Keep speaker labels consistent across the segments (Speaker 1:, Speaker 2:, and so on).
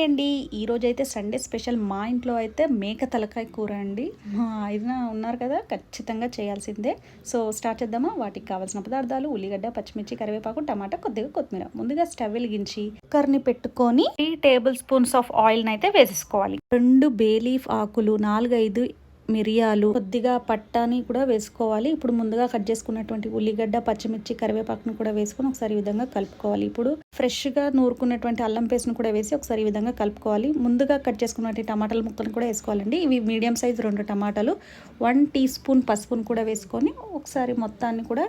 Speaker 1: అండి. ఈరోజైతే Sunday special మా ఇంట్లో అయితే మేక తలకాయ కూర అండి. మా ఆయన ఉన్నారు కదా, ఖచ్చితంగా చేయాల్సిందే. సో స్టార్ట్ చేద్దామా. వాటికి కావాల్సిన పదార్థాలు: ఉల్లిగడ్డ, పచ్చిమిర్చి, కరివేపాకు, టమాటా, కొద్దిగా కొత్తిమీర. ముందుగా స్టవ్ వెలిగించి కుక్కర్ని పెట్టుకొని 3 టేబుల్ స్పూన్స్ ఆఫ్ ఆయిల్ని అయితే వేసేసుకోవాలి. 2 బే లీఫ్ ఆకులు, 4-5 మిరియాలు, కొద్దిగా పట్టాని కూడా వేసుకోవాలి. ఇప్పుడు ముందుగా కట్ చేసుకున్నటువంటి ఉల్లిగడ్డ, పచ్చిమిర్చి, కరివేపాకును కూడా వేసుకొని ఒకసారి ఈ విధంగా కలుపుకోవాలి. ఇప్పుడు ఫ్రెష్గా నూరుకున్నటువంటి అల్లం పేస్ట్ను కూడా వేసి ఒకసారి ఈ విధంగా కలుపుకోవాలి. ముందుగా కట్ చేసుకున్నటువంటి టమాటాల ముక్కలను కూడా వేసుకోవాలండి. ఇవి మీడియం సైజ్ 2 టమాటాలు, 1 టీ స్పూన్ పసుపును కూడా వేసుకొని ఒకసారి మొత్తాన్ని కూడా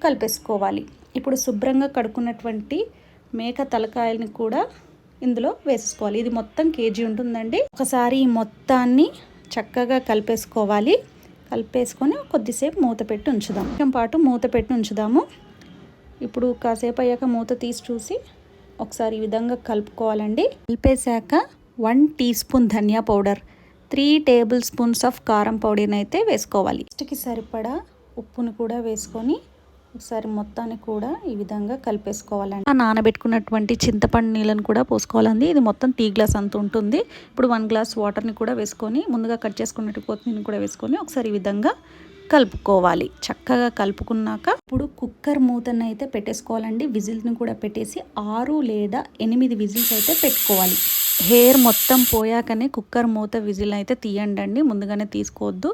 Speaker 1: కలిపేసుకోవాలి. ఇప్పుడు శుభ్రంగా కడుక్కున్నటువంటి మేక తలకాయలని కూడా ఇందులో వేసుకోవాలి. ఇది మొత్తం కేజీ ఉంటుందండి. ఒకసారి ఈ మొత్తాన్ని చక్కగా కలిపేసుకోవాలి. కలిపేసుకొని కొద్దిసేపు మూత పెట్టి ఉంచుదాం. కొంచెం పాటు మూత పెట్టి ఉంచుదాము. ఇప్పుడు కాసేపు అయ్యాక మూత తీసి చూసి ఒకసారి ఈ విధంగా కలుపుకోవాలండి. కలిపేశాక 1 టీ స్పూన్ ధనియా పౌడర్, 3 టేబుల్ స్పూన్స్ ఆఫ్ కారం పౌడర్ని అయితే వేసుకోవాలి. టేస్ట్కి సరిపడా ఉప్పును కూడా వేసుకొని ఒకసారి మొత్తాన్ని కూడా ఈ విధంగా కలిపేసుకోవాలండి. నానబెట్టుకున్నటువంటి చింతపండు నీళ్ళని కూడా పోసుకోవాలండి. ఇది మొత్తం టీ గ్లాస్ అంత ఉంటుంది. ఇప్పుడు 1 గ్లాస్ వాటర్ని కూడా వేసుకొని ముందుగా కట్ చేసుకున్నట్టు కొత్తిమీరని కూడా వేసుకొని ఒకసారి ఈ విధంగా కలుపుకోవాలి. చక్కగా కలుపుకున్నాక ఇప్పుడు కుక్కర్ మూతను అయితే పెట్టేసుకోవాలండి. విజిల్ని కూడా పెట్టేసి 6 లేదా 8 విజిల్స్ అయితే పెట్టుకోవాలి. హెయిర్ మొత్తం పోయాకనే కుక్కర్ మూత విజిల్ అయితే తీయండి, ముందుగానే తీసుకోవద్దు.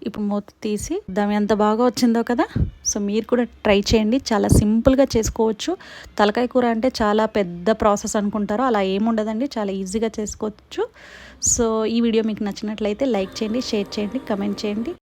Speaker 1: ఇప్పుడు మూత తీసి దాని ఎంత బాగా వచ్చిందో కదా. సో మీరు కూడా ట్రై చేయండి. చాలా సింపుల్గా చేసుకోవచ్చు. తలకాయ కూర అంటే చాలా పెద్ద ప్రాసెస్ అనుకుంటారో, అలా ఏముండదండి, చాలా ఈజీగా చేసుకోవచ్చు. సో ఈ వీడియో మీకు నచ్చినట్లయితే లైక్ చేయండి, షేర్ చేయండి, కమెంట్ చేయండి.